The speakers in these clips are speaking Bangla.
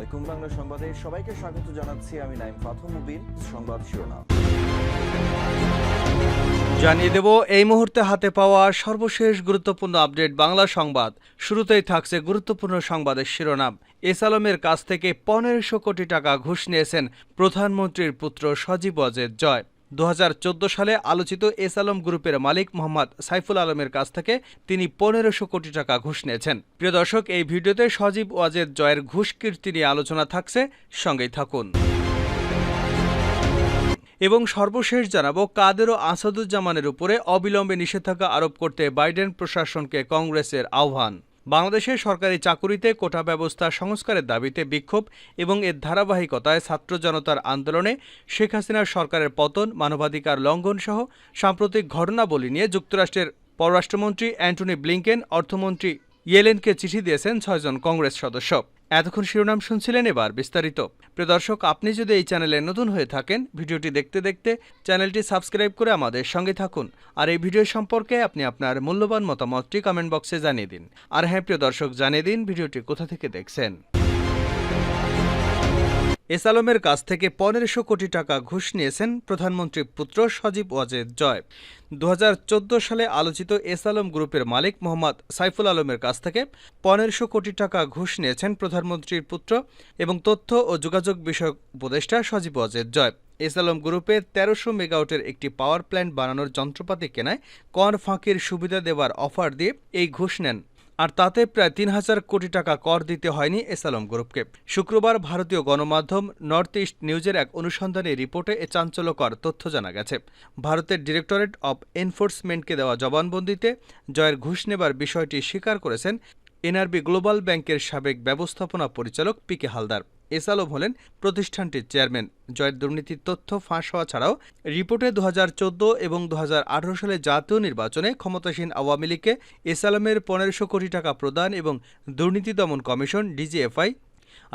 আলাইকুম। বাংলা সংবাদে সবাইকে স্বাগত জানাচ্ছি। আমি নাইম ফাথু মুবিন। সংবাদ শিরোনাম জানিয়ে দেব এই মুহূর্তে হাতে পাওয়া সর্বশেষ গুরুত্বপূর্ণ আপডেট বাংলা সংবাদ। শুরুতেই থাকছে গুরুত্বপূর্ণ সংবাদের শিরোনাম। এস আলমের কাছ থেকে ১৫০০ কোটি টাকা ঘুষ নিয়েছেন প্রধানমন্ত্রীর পুত্র সজীব ওয়াজেদ জয়। ২০১৪ সালে আলোচিত এস আলম গ্রুপের মালিক মোহাম্মদ সাইফুল আলমের কাছ থেকে তিনি ১৫০০ কোটি টাকা ঘুষ নিয়েছেন। প্রিয় দর্শক, এই ভিডিওতে সজীব ওয়াজেদ জয়ের ঘুষ কীর্তি নিয়ে আলোচনা থাকছে, সঙ্গেই থাকুন। এবং সর্বশেষ জানাবো, কাদের ও আসাদুজ্জামানের উপরে অবিলম্বে নিষেধাজ্ঞা আরোপ করতে বাইডেন প্রশাসনকে কংগ্রেসের আহ্বান। বাংলাদেশের সরকারি চাকুরিতে কোটা ব্যবস্থা সংস্কারের দাবিতে বিক্ষোভ এবং এর ধারাবাহিকতায় ছাত্র জনতার আন্দোলনে শেখ হাসিনার সরকারের পতন, মানবাধিকার লঙ্ঘন সহ সাম্প্রতিক ঘটনাবলী নিয়ে যুক্তরাষ্ট্রের পররাষ্ট্রমন্ত্রী অ্যান্টনি ব্লিংকেন অর্থমন্ত্রী ইয়েলেনকে চিঠি দিয়েছেন ৬ জন কংগ্রেস সদস্য। এতক্ষণ শিরোনাম শুনছিলেন, এবার বিস্তারিত। প্রিয় দর্শক, আপনি যদি এই চ্যানেলে নতুন হয়ে থাকেন, ভিডিওটি দেখতে দেখতে চ্যানেলটি সাবস্ক্রাইব করে আমাদের সঙ্গে থাকুন। আর এই ভিডিও সম্পর্কে আপনি আপনার মূল্যবান মতামতটি কমেন্ট বক্সে জানিয়ে দিন। আর হ্যাঁ প্রিয় দর্শক, জানিয়ে দিন ভিডিওটি কোথা থেকে দেখছেন। এস আলমের কাছ থেকে ১৫০০ কোটি টাকা ঘুষ নিয়েছেন প্রধানমন্ত্রীর পুত্র সজীব ওয়াজেদ জয়। ২০১৪ সালে আলোচিত এস আলম গ্রুপের মালিক মোহাম্মদ সাইফুল আলমের কাছ থেকে ১৫০০ কোটি টাকা ঘুষ নিয়েছেন প্রধানমন্ত্রীর পুত্র এবং তথ্য ও যোগাযোগ বিষয়ক উপদেষ্টা সজীব ওয়াজেদ জয়। এস আলম গ্রুপের ১৩০০ মেগাওয়াটের একটি পাওয়ার প্ল্যান্ট বানানোর যন্ত্রপাতি কেনায় কর ফাঁকির সুবিধা দেওয়ার অফার দিয়ে এই ঘুষ নেন। আর তাতে প্রায় ৩,০০০ কোটি টাকা কর দিতে হয়নি এস আলম গ্রুপকে। শুক্রবার ভারতীয় গণমাধ্যম নর্থ ইস্ট নিউজের এক অনুসন্ধানী রিপোর্টে এ চাঞ্চল্যকর তথ্য জানা গেছে। ভারতের ডিরেক্টরেট অব এনফোর্সমেন্টকে দেওয়া জবানবন্দিতে জয়ের ঘুষ নেবার বিষয়টি স্বীকার করেছেন এনআরবি গ্লোবাল ব্যাংকের সাবেক ব্যবস্থাপনা পরিচালক পিকে হালদার। এস আলম হলেন প্রতিষ্ঠানটির চেয়ারম্যান। জয়ের দুর্নীতির তথ্য ফাঁস হওয়া ছাড়াও রিপোর্টে ২০১৪ এবং ২০১৮ সালে জাতীয় নির্বাচনে ক্ষমতাসীন আওয়ামী লীগকে এস আলমের ১৫০০ কোটি টাকা প্রদান এবং দুর্নীতি দমন কমিশন, ডিজিএফআই,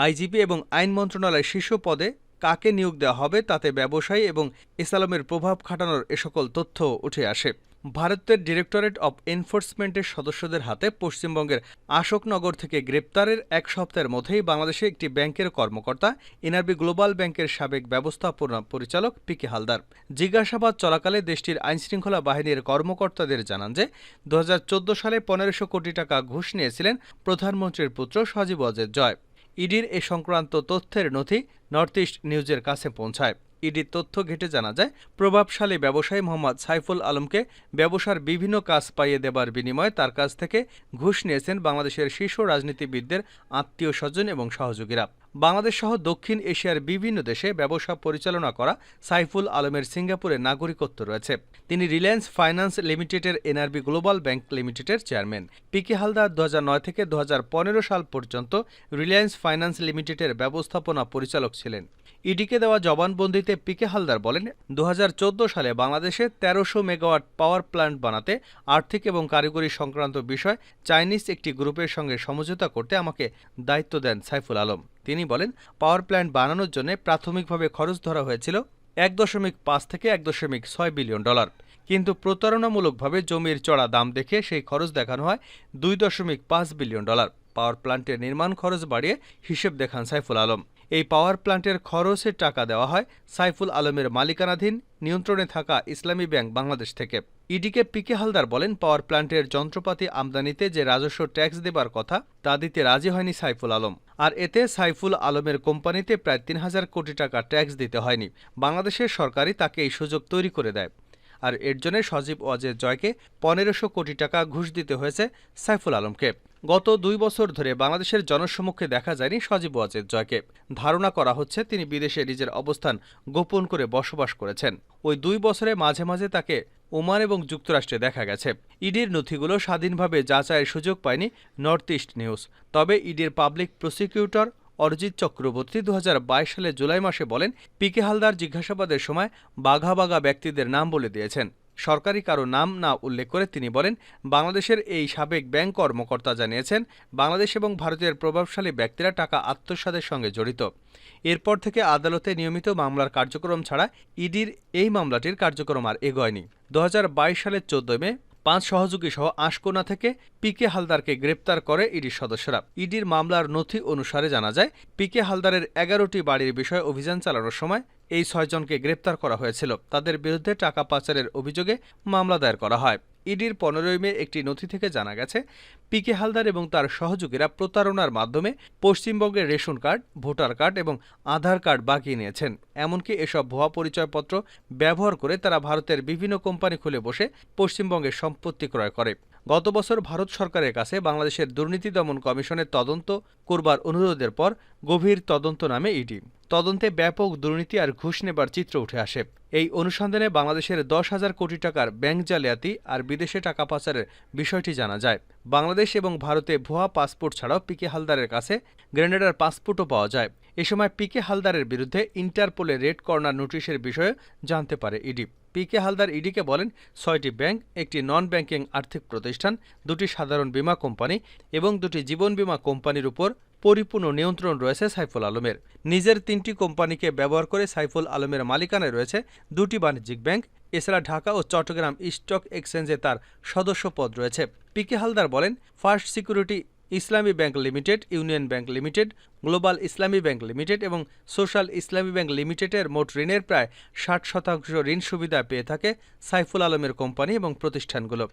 আইজিপি এবং আইন মন্ত্রণালয়ের শীর্ষ পদে কাকে নিয়োগ দেওয়া হবে তাতে ব্যবসায়ী এবং এস আলমের প্রভাব খাটানোর এ সকল তথ্য উঠে আসে। ভারতের ডিরেক্টরেট অব এনফোর্সমেন্টের সদস্যদের হাতে পশ্চিমবঙ্গের অশোকনগর থেকে গ্রেপ্তারের এক সপ্তাহের মধ্যেই বাংলাদেশে একটি ব্যাংকের কর্মকর্তা, এনআরবি গ্লোবাল ব্যাংকের সাবেক ব্যবস্থাপনা পরিচালক পিকে হালদার জিজ্ঞাসাবাদ চলাকালে দেশটির আইনশৃঙ্খলা বাহিনীর কর্মকর্তাদের জানান যে ২০১৪ সালে ১৫০০ কোটি টাকা ঘুষ নিয়েছিলেন প্রধানমন্ত্রীর পুত্র সজীব ওয়াজেদ জয়। ইডির এ সংক্রান্ত তথ্যের নথি নর্থ ইস্ট নিউজের কাছে পৌঁছায়। ইডির তথ্য ঘেটে জানা যায়, প্রভাবশালী ব্যবসায়ী মোহাম্মদ সাইফুল আলমকে ব্যবসার বিভিন্ন কাজ পাইয়ে দেবার বিনিময়ে তার কাছ থেকে ঘুষ নিয়েছেন বাংলাদেশের শীর্ষ রাজনীতিবিদদের আত্মীয় স্বজন এবং সহযোগীরা। বাংলাদেশ সহ দক্ষিণ এশিয়ার বিভিন্ন দেশে ব্যবসা পরিচালনা করা সাইফুল আলমের সিঙ্গাপুরে নাগরিকত্ব রয়েছে। তিনি রিলায়েন্স ফাইন্যান্স লিমিটেডের এনআরবি গ্লোবাল ব্যাংক লিমিটেডের চেয়ারম্যান। পিকে হালদার ২০০৯ থেকে ২০১৫ সাল পর্যন্ত রিলায়েন্স ফাইন্যান্স লিমিটেডের ব্যবস্থাপনা পরিচালক ছিলেন। ইডিকে দেওয়া জবানবন্দিতে পিকে হালদার বলেন, ২০১৪ সালে বাংলাদেশে ১৩০০ মেগাওয়াট পাওয়ার প্ল্যান্ট বানাতে আর্থিক এবং কারিগরি সংক্রান্ত বিষয় চাইনিজ একটি গ্রুপের সঙ্গে সমঝোতা করতে আমাকে দায়িত্ব দেন সাইফুল আলম। তিনি বলেন, পাওয়ার প্ল্যান্ট বানানোর জন্য প্রাথমিকভাবে খরচ ধরা হয়েছিল ১.৫ থেকে ১.৬ বিলিয়ন ডলার, কিন্তু প্রতারণামূলকভাবে জমির চড়া দাম দেখে সেই খরচ দেখানো হয় ২.৫ বিলিয়ন ডলার। পাওয়ার প্ল্যান্টের নির্মাণ খরচ বাড়িয়ে হিসেব দেখান সাইফুল আলম। এই পাওয়ার প্ল্যান্টের খরচের টাকা দেওয়া হয় সাইফুল আলমের মালিকানাধীন নিয়ন্ত্রণে থাকা ইসলামী ব্যাংক বাংলাদেশ থেকে। ইডিকে পিকে হালদার বলেন, পাওয়ার প্ল্যান্টের যন্ত্রপাতি আমদানিতে যে রাজস্ব ট্যাক্স দেবার কথা তা দিতে রাজি হয়নি সাইফুল আলম। আর এতে সাইফুল আলমের কোম্পানিতে প্রায় ৩,০০০ কোটি টাকা ট্যাক্স দিতে হয়নি। বাংলাদেশের সরকারই তাকে এই সুযোগ তৈরি করে দেয়। আর এর জন্য সজীব ওয়াজেদ জয়কে ১৫০০ কোটি টাকা ঘুষ দিতে হয়েছে সাইফুল আলমকে। গত ২ বছর ধরে বাংলাদেশের জনসম্মুখে দেখা যায়নি সজীব ওয়াজেদ জয়কে। ধারণা করা হচ্ছে তিনি বিদেশে নিজের অবস্থান গোপন করে বসবাস করেছেন। ওই ২ বছরে মাঝে মাঝে তাকে ওমান এবং যুক্তরাষ্ট্রে দেখা গেছে। ইডির নথিগুলো স্বাধীনভাবে যাচাইয়ের সুযোগ পায়নি নর্থ ইস্ট নিউজ। তবে ইডির পাবলিক প্রসিকিউটর অরিজিৎ চক্রবর্তী ২০২২ সালে জুলাই মাসে বলেন, পিকে হালদার জিজ্ঞাসাবাদের সময় বাঘা বাঘা ব্যক্তিদের নাম বলে দিয়েছেন। সরকারি কারো নাম না উল্লেখ করে তিনি বলেন, বাংলাদেশের এই সাবেক ব্যাংক কর্মকর্তা জানিয়েছেন বাংলাদেশ এবং ভারতের প্রভাবশালী ব্যক্তিরা টাকা আত্মসাতের সঙ্গে জড়িত। এরপর থেকে আদালতে নিয়মিত মামলার কার্যক্রম ছাড়া ইডির এই মামলাটির কার্যক্রম আর এগোয়নি। ২০২২ সালের ১৪ মে 5 সহযোগী সহ আশকোনা থেকে পিকে হালদারকে গ্রেপ্তার করে ইডির সদস্যরা। ইডির মামলার নথি অনুসারে জানা যায়, পিকে হালদারের 11টি বাড়ির বিষয়ে অভিযান চালানোর সময় এই 6 জনকে গ্রেপ্তার করা হয়েছিল। তাদের বিরুদ্ধে টাকা পাচারের অভিযোগে মামলা দায়ের করা হয়। ইডির 15 মে একটি নথি থেকে জানা গেছে, পিকে হালদার এবং তার সহযোগীরা প্রতারণার মাধ্যমে পশ্চিমবঙ্গের রেশন কার্ড, ভোটার কার্ড এবং আধার কার্ড বাগিয়ে নিয়েছেন। এমনকি এসব ভুয়া পরিচয়পত্র ব্যবহার করে তারা ভারতের বিভিন্ন কোম্পানি খুলে বসে পশ্চিমবঙ্গের সম্পত্তি ক্রয় করে। গত বছর ভারত সরকারের কাছে বাংলাদেশের দুর্নীতি দমন কমিশনের তদন্ত করবার অনুরোধের পর গভীর তদন্ত নামে ইডি। তদন্তে ব্যাপক দুর্নীতি আর ঘুষ নেবার চিত্র উঠে আসে। এই অনুসন্ধানে বাংলাদেশের 10,000 কোটি টাকার ব্যাংক জালিয়াতি আর বিদেশে টাকা পাচারের বিষয়টি জানা যায়। বাংলাদেশ এবং ভারতে ভুয়া পাসপোর্ট ছাড়াও পিকে হালদারের কাছে গ্রেনেডার পাসপোর্টও পাওয়া যায়। এ সময় পিকে হালদারের বিরুদ্ধে ইন্টারপোলে রেড কর্নার নোটিশের বিষয়ে জানতে পারে ইডি। পিকে হালদার ইডিকে বলেন, 6টি ব্যাংক, একটি নন ব্যাংকিং আর্থিক প্রতিষ্ঠান, 2টি সাধারণ বীমা কোম্পানি এবং 2টি জীবন বীমা কোম্পানির উপর পরিপূর্ণ নিয়ন্ত্রণ রয়েছে সাইফুল আলমের। নিজের 3টি কোম্পানিকে ব্যবহার করে সাইফুল আলমের মালিকানায় রয়েছে 2টি বাণিজ্যিক ব্যাংক। এছাড়া ঢাকা ও চট্টগ্রাম স্টক এক্সচেঞ্জে তার সদস্য পদ রয়েছে। পিকে হালদার বলেন, ফার্স্ট সিকিউরিটি ইসলামী bank limited, union bank limited, global ইসলামী ব্যাংক লিমিটেড এবং সোশ্যাল ইসলামী ব্যাংক লিমিটেডের মোট ঋণের প্রায় 60% ঋণ সুবিধা পেয়ে থাকে সাইফুল আলমের কোম্পানি এবং প্রতিষ্ঠানগুলো।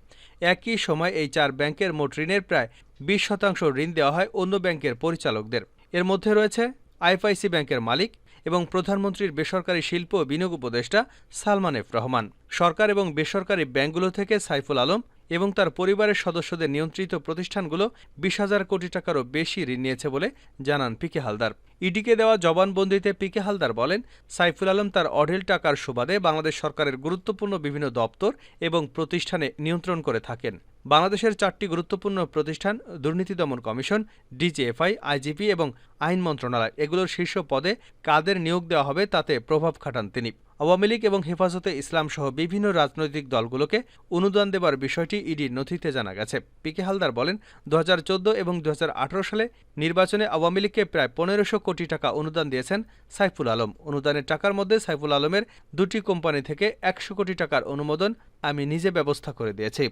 একই সময় এই 4 ব্যাংকের মোট ঋণের প্রায় 20% ঋণ দেওয়া হয় অন্য ব্যাংকের পরিচালকদের। এর মধ্যে রয়েছে আইএফআইসি ব্যাংকের মালিক এবং প্রধানমন্ত্রীর বেসরকারি শিল্প ও বিনিয়োগ উপদেষ্টা সালমান এফ রহমান। সরকার এবং বেসরকারি ব্যাংকগুলো থেকে সাইফুল আলম এবং তার পরিবারের সদস্যদের নিয়ন্ত্রিত প্রতিষ্ঠানগুলো 20,000 কোটি টাকারও বেশি ঋণ নিয়েছে বলে জানান পিকে হালদার। ইডিকে দেওয়া জবানবন্দিতে পিকে হালদার বলেন, সাইফুল আলম তার অঢেল টাকার সুবাদে বাংলাদেশ সরকারের গুরুত্বপূর্ণ বিভিন্ন দপ্তর এবং প্রতিষ্ঠানে নিয়ন্ত্রণ করে থাকেন। বাংলাদেশের 4টি গুরুত্বপূর্ণ প্রতিষ্ঠান, দুর্নীতি দমন কমিশন, ডিজিএফআই, আইজিপি এবং আইন মন্ত্রণালয়, এগুলোর শীর্ষ পদে কাদের নিয়োগ দেওয়া হবে তাতে প্রভাব খাটান তিনি। আওয়ামী লীগ এবং হেফাজতে ইসলাম সহ বিভিন্ন রাজনৈতিক দলগুলোকে অনুদান দেবার বিষয়টি ইডির নথিতে জানা গেছে। পিকে হালদার বলেন, 2014 এবং 2018 সালে নির্বাচনে আওয়ামী লীগকে প্রায় 1500 কোটি টাকা অনুদান দিয়েছেন সাইফুল আলম। অনুদানের টাকার মধ্যে সাইফুল আলমের 2টি কোম্পানি থেকে 100 কোটি টাকার অনুমোদন আমি নিজে ব্যবস্থা করে দিয়েছি।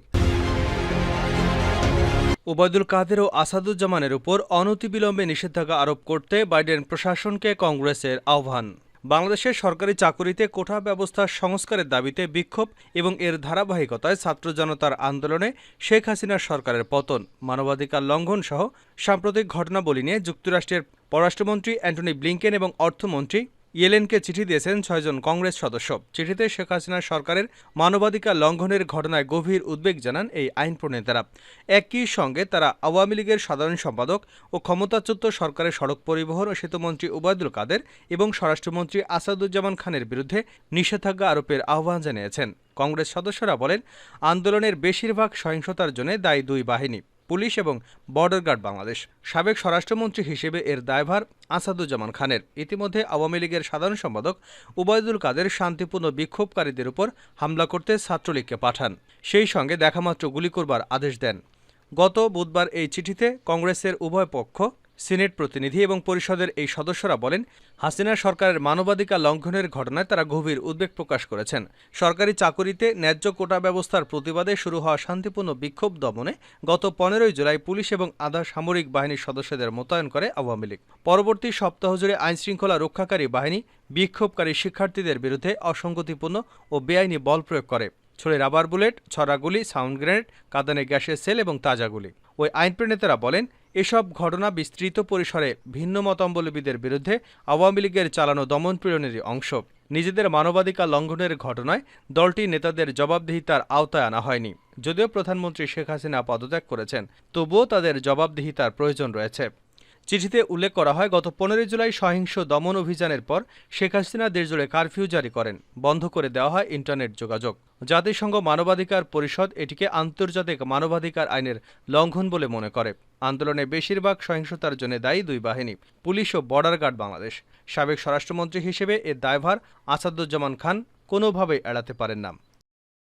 ওবায়দুল কাদের ও আসাদুজ্জামানের উপর অনতিবিলম্বে নিষেধাজ্ঞা আরোপ করতে বাইডেন প্রশাসনকে কংগ্রেসের আহ্বান। বাংলাদেশের সরকারি চাকুরিতে কোটা ব্যবস্থার সংস্কারের দাবিতে বিক্ষোভ এবং এর ধারাবাহিকতায় ছাত্র জনতার আন্দোলনে শেখ হাসিনার সরকারের পতন, মানবাধিকার লঙ্ঘন সহ সাম্প্রতিক ঘটনাবলী নিয়ে যুক্তরাষ্ট্রের পররাষ্ট্রমন্ত্রী অ্যান্টনি ব্লিংকেন এবং অর্থমন্ত্রী ইয়েলেনকে চিঠি দিয়েছেন 6 জন কংগ্রেস সদস্য। চিঠিতে শেখ হাসিনার সরকারের মানবাধিকার লঙ্ঘনের ঘটনায় গভীর উদ্বেগ জানান এই আইন প্রণেতারা। একই সঙ্গে তারা আওয়ামী লীগের সাধারণ সম্পাদক ও ক্ষমতাচ্যুত সরকারের সড়ক পরিবহন ও সেতুমন্ত্রী ওবায়দুল কাদের এবং স্বরাষ্ট্রমন্ত্রী আসাদুজ্জামান খানের বিরুদ্ধে নিষেধাজ্ঞা আরোপের আহ্বান জানিয়েছেন। কংগ্রেস সদস্যরা বলেন, আন্দোলনের বেশিরভাগ সহিংসতার জন্য দায়ী 2 বাহিনী, পুলিশ এবং বর্ডার গার্ড বাংলাদেশ। সাবেক স্বরাষ্ট্রমন্ত্রী হিসেবে এর দায়ভার আসাদুজ্জামান খানের। ইতিমধ্যে আওয়ামী লীগের সাধারণ সম্পাদক ওবায়দুল কাদের শান্তিপূর্ণ বিক্ষোভকারীদের উপর হামলা করতে ছাত্রলীগকে পাঠান, সেই সঙ্গে দেখামাত্র গুলি করবার আদেশ দেন। গত বুধবার এই চিঠিতে কংগ্রেসের উভয় পক্ষ, সিনেট প্রতিনিধি এবং পরিষদের এই সদস্যরা বলেন, হাসিনা সরকারের মানবাধিকার লঙ্ঘনের ঘটনায় তারা গভীর উদ্বেগ প্রকাশ করেছেন। সরকারি চাকুরিতে ন্যায্য কোটা ব্যবস্থার প্রতিবাদে শুরু হওয়া শান্তিপূর্ণ বিক্ষোভ দমনে গত 15 জুলাই পুলিশ এবং আধা সামরিক বাহিনীর সদস্যদের মোতায়েন করে আওয়ামী লীগ। পরবর্তী সপ্তাহ জুড়ে আইনশৃঙ্খলা রক্ষাকারী বাহিনী বিক্ষোভকারী শিক্ষার্থীদের বিরুদ্ধে অসংগতিপূর্ণ ও বেআইনি বল প্রয়োগ করে। ছুড়ে রাবার বুলেট, ছড়াগুলি, সাউন্ড গ্রেনেড, কাঁদানে গ্যাসের সেল এবং তাজা গুলি। ওই আইন প্রণেতারা বলেন, এসব ঘটনা বিস্তৃত পরিসরে ভিন্ন মতাবলম্বীদের বিরুদ্ধে আওয়ামী লীগের চালানো দমনপীড়নেরই অংশ। নিজেদের মানবাধিকার লঙ্ঘনের ঘটনায় দলটির নেতাদের জবাবদিহিতার আওতায় আনা হয়নি। যদিও প্রধানমন্ত্রী শেখ হাসিনা পদত্যাগ করেছেন, তবুও তাদের জবাবদিহিতার প্রয়োজন রয়েছে। চিঠিতে উল্লেখ করা হয়, গত 15 জুলাই সহিংস দমন অভিযানের পর শেখ হাসিনা দেশজুড়ে কারফিউ জারি করেন, বন্ধ করে দেওয়া হয় ইন্টারনেট যোগাযোগ। জাতিসংঘ মানবাধিকার পরিষদ এটিকে আন্তর্জাতিক মানবাধিকার আইনের লঙ্ঘন বলে মনে করে। আন্দোলনে বেশিরভাগ সহিংসতার জন্য দায়ী 2 বাহিনী, পুলিশ ও বর্ডার গার্ড বাংলাদেশ। সাবেক স্বরাষ্ট্রমন্ত্রী হিসেবে এর দায়ভার আসাদুজ্জামান খান কোনোভাবেই এড়াতে পারেন না।